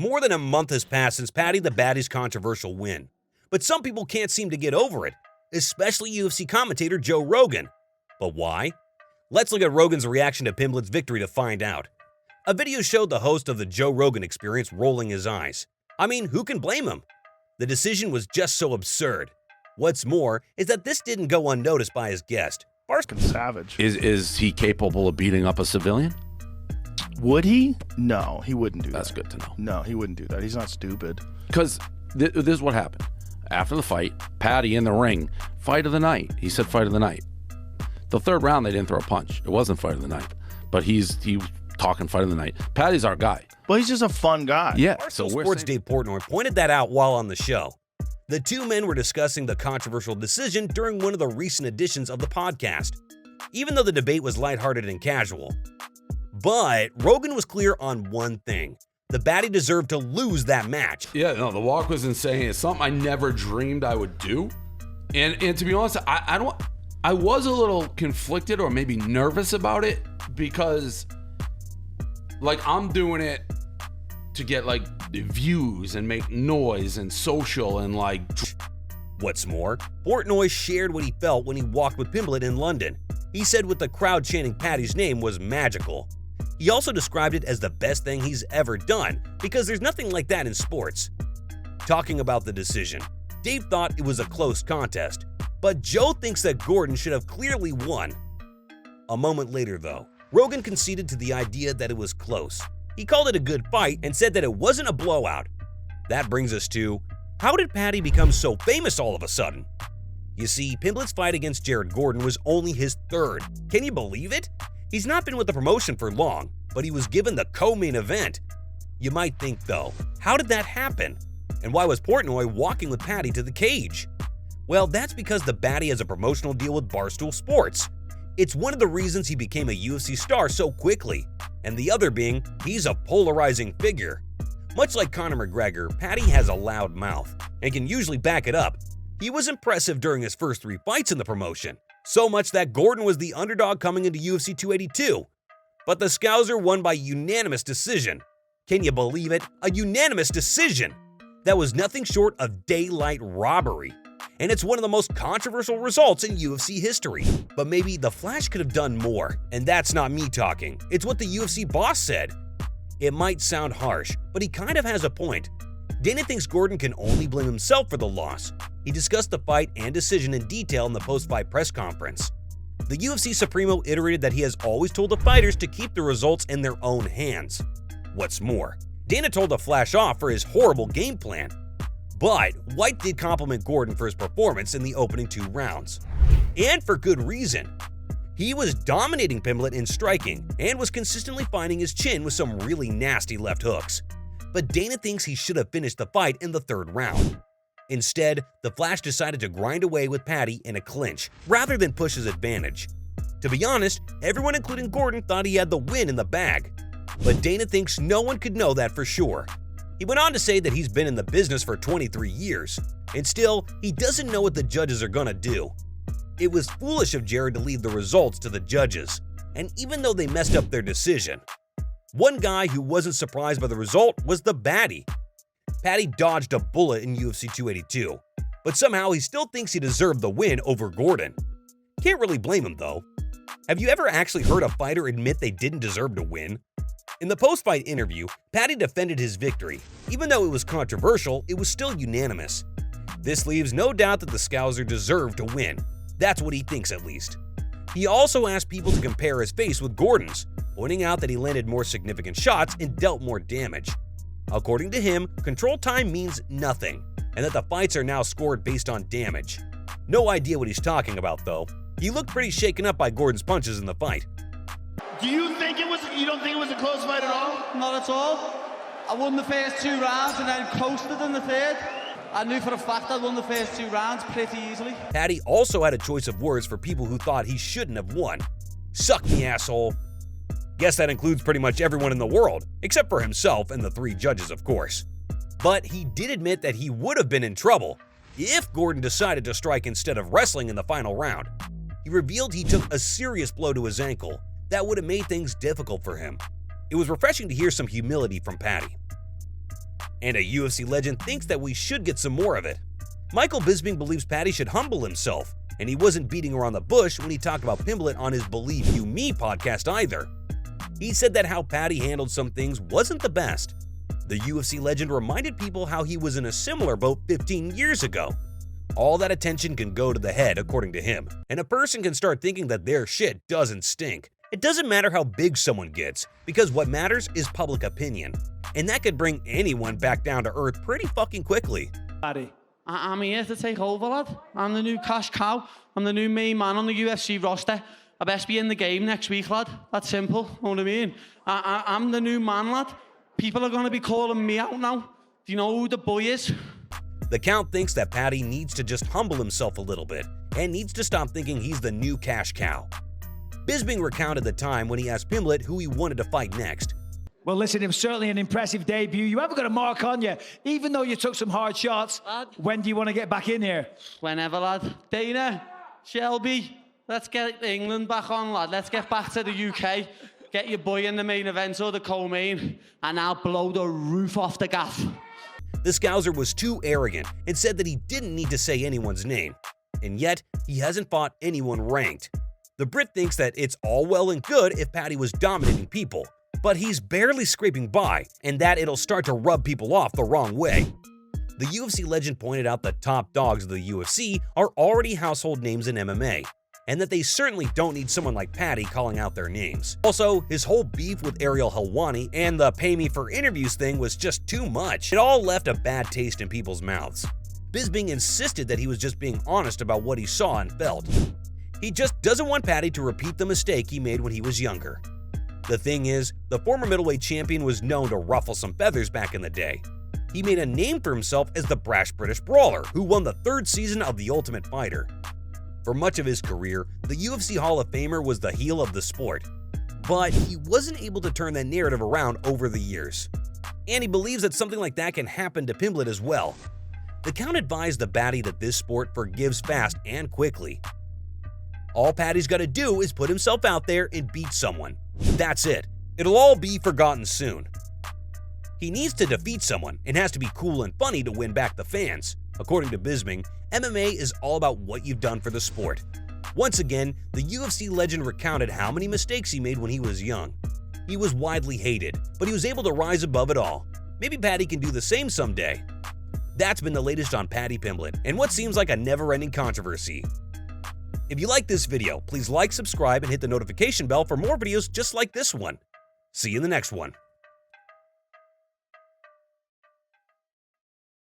More than a month has passed since Paddy the Baddy's controversial win, but some people can't seem to get over it, especially UFC commentator Joe Rogan. But why? Let's look at Rogan's reaction to Pimblett's victory to find out. A video showed the host of the Joe Rogan Experience rolling his eyes. I mean, who can blame him? The decision was just so absurd. What's more is that this didn't go unnoticed by his guest. Savage. Is he capable of beating up a civilian? Would he? No, he wouldn't do That's that. good to know. No, he wouldn't do that. He's not stupid. Because this is what happened. After the fight, Paddy in the ring, fight of the night. He said fight of the night. The third round, they didn't throw a punch. It wasn't fight of the night. But he was talking fight of the night. Paddy's our guy. Well, he's just a fun guy. Yeah. Barstool Sports' Dave Portnoy pointed that out while on the show. The two men were discussing the controversial decision during one of the recent editions of the podcast, even though the debate was lighthearted and casual. But Rogan was clear on one thing. The baddie deserved to lose that match. Yeah, no, the walk was insane. It's something I never dreamed I would do. And to be honest, I was a little conflicted or maybe nervous about it because like I'm doing it to get like views and make noise and social and like. What's more, Portnoy shared what he felt when he walked with Pimblett in London. He said with the crowd chanting Paddy's name was magical. He also described it as the best thing he's ever done because there's nothing like that in sports. Talking about the decision, Dave thought it was a close contest, but Joe thinks that Gordon should have clearly won. A moment later though, Rogan conceded to the idea that it was close. He called it a good fight and said that it wasn't a blowout. That brings us to, how did Paddy become so famous all of a sudden? You see, Pimblett's fight against Jared Gordon was only his third. Can you believe it? He's not been with the promotion for long, but he was given the co-main event. You might think though, how did that happen? And why was Portnoy walking with Paddy to the cage? Well, that's because the baddie has a promotional deal with Barstool Sports. It's one of the reasons he became a UFC star so quickly, and the other being, he's a polarizing figure. Much like Conor McGregor, Paddy has a loud mouth and can usually back it up. He was impressive during his first 3 fights in the promotion, so much that Gordon was the underdog coming into UFC 282. But the Scouser won by unanimous decision. Can you believe it? A unanimous decision! That was nothing short of daylight robbery. And it's one of the most controversial results in UFC history. But maybe the Flash could have done more, and that's not me talking. It's what the UFC boss said. It might sound harsh, but he kind of has a point. Dana thinks Gordon can only blame himself for the loss. He discussed the fight and decision in detail in the post-fight press conference. The UFC Supremo iterated that he has always told the fighters to keep the results in their own hands. What's more, Dana told the Flash off for his horrible game plan. But White did compliment Gordon for his performance in the opening 2 rounds. And for good reason. He was dominating Pimblett in striking and was consistently finding his chin with some really nasty left hooks. But Dana thinks he should have finished the fight in the 3rd round. Instead, the Flash decided to grind away with Paddy in a clinch rather than push his advantage. To be honest, everyone including Gordon thought he had the win in the bag. But Dana thinks no one could know that for sure. He went on to say that he's been in the business for 23 years, and still, he doesn't know what the judges are gonna do. It was foolish of Jared to leave the results to the judges, and even though they messed up their decision. One guy who wasn't surprised by the result was the baddie. Paddy dodged a bullet in UFC 282, but somehow he still thinks he deserved the win over Gordon. Can't really blame him though. Have you ever actually heard a fighter admit they didn't deserve to win? In the post-fight interview, Paddy defended his victory. Even though it was controversial, it was still unanimous. This leaves no doubt that the Scouser deserved to win. That's what he thinks at least. He also asked people to compare his face with Gordon's, pointing out that he landed more significant shots and dealt more damage. According to him, control time means nothing, and that the fights are now scored based on damage. No idea what he's talking about though. He looked pretty shaken up by Gordon's punches in the fight. You don't think it was a close fight at all? Not at all. I won the first 2 rounds and then coasted in the 3rd. I knew for a fact I won the first 2 rounds pretty easily. Paddy also had a choice of words for people who thought he shouldn't have won. Suck me, asshole. Guess that includes pretty much everyone in the world, except for himself and the 3 judges, of course. But he did admit that he would have been in trouble if Gordon decided to strike instead of wrestling in the final round. He revealed he took a serious blow to his ankle that would have made things difficult for him. It was refreshing to hear some humility from Paddy. and a UFC legend thinks that we should get some more of it. Michael Bisping believes Paddy should humble himself, and he wasn't beating around the bush when he talked about Pimblett on his Believe You Me podcast either. He said that how Paddy handled some things wasn't the best. The UFC legend reminded people how he was in a similar boat 15 years ago. All that attention can go to the head, according to him, and a person can start thinking that their shit doesn't stink. It doesn't matter how big someone gets, because what matters is public opinion, and that could bring anyone back down to earth pretty fucking quickly. Paddy, I'm here to take over, lad. I'm the new cash cow. I'm the new main man on the UFC roster. I best be in the game next week, lad. That's simple, know what I mean? I'm the new man, lad. People are going to be calling me out now. Do you know who the boy is? The Count thinks that Paddy needs to just humble himself a little bit and needs to stop thinking he's the new cash cow. Bisping recounted the time when he asked Pimblett who he wanted to fight next. Well, listen, it was certainly an impressive debut. You haven't got a mark on you, even though you took some hard shots. Lad. When do you want to get back in here? Whenever, lad. Dana, Shelby, let's get England back on, lad. Let's get back to the UK. Get your boy in the main event or the co-main, and I'll blow the roof off the gaff. The Scouser was too arrogant and said that he didn't need to say anyone's name, and yet he hasn't fought anyone ranked. The Brit thinks that it's all well and good if Paddy was dominating people, but he's barely scraping by, and that it'll start to rub people off the wrong way. The UFC legend pointed out the top dogs of the UFC are already household names in MMA, and that they certainly don't need someone like Paddy calling out their names. Also, his whole beef with Ariel Helwani and the pay me for interviews thing was just too much. It all left a bad taste in people's mouths. Bisping insisted that he was just being honest about what he saw and felt. He just doesn't want Paddy to repeat the mistake he made when he was younger. The thing is, the former middleweight champion was known to ruffle some feathers back in the day. He made a name for himself as the brash British brawler who won the 3rd season of The Ultimate Fighter. For much of his career, the UFC Hall of Famer was the heel of the sport, but he wasn't able to turn that narrative around over the years. And he believes that something like that can happen to Pimblett as well. The Count advised the baddie that this sport forgives fast and quickly. All Paddy's got to do is put himself out there and beat someone. That's it. It'll all be forgotten soon. He needs to defeat someone and has to be cool and funny to win back the fans. According to Bisping, MMA is all about what you've done for the sport. Once again, the UFC legend recounted how many mistakes he made when he was young. He was widely hated, but he was able to rise above it all. Maybe Paddy can do the same someday. That's been the latest on Paddy Pimblett and what seems like a never-ending controversy. If you like this video, please like, subscribe, and hit the notification bell for more videos just like this one. See you in the next one.